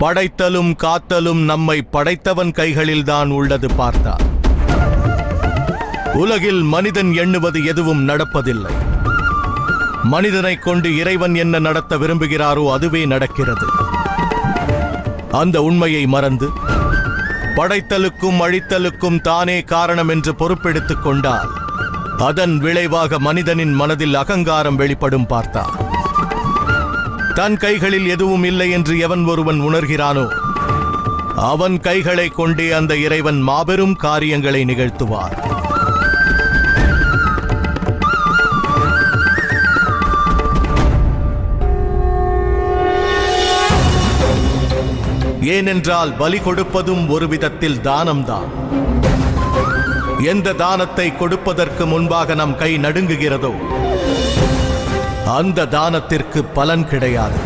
படைத்தலும் காத்தலும் நம்மை படைத்தவன் கைகளில்தான் உள்ளது பார்த்தா. உலகில் மனிதன் எண்ணுவது எதுவும் நடப்பதில்லை. மனிதனை கொண்டு இறைவன் என்ன நடத்த விரும்புகிறாரோ அதுவே நடக்கிறது. அந்த உண்மையை மறந்து படைத்தலுக்கும் அழித்தலுக்கும் தானே காரணம் என்று பொறுப்பெடுத்துக் கொண்டால் அதன் விளைவாக மனிதனின் மனதில் அகங்காரம் வெளிப்படும் பார்த்தா. தன் கைகளில் எதுவும் இல்லை என்று எவன் ஒருவன் உணர்கிறானோ அவன் கைகளை கொண்டே அந்த இறைவன் மாபெரும் காரியங்களை நிகழ்த்துவார். ஏனென்றால் பலி கொடுப்பதும் ஒரு விதத்தில் தானம்தான். எந்த தானத்தை கொடுப்பதற்கு முன்பாக நம் கை நடுங்குகிறதோ அந்த தானத்திற்கு பலன் கிடையாது.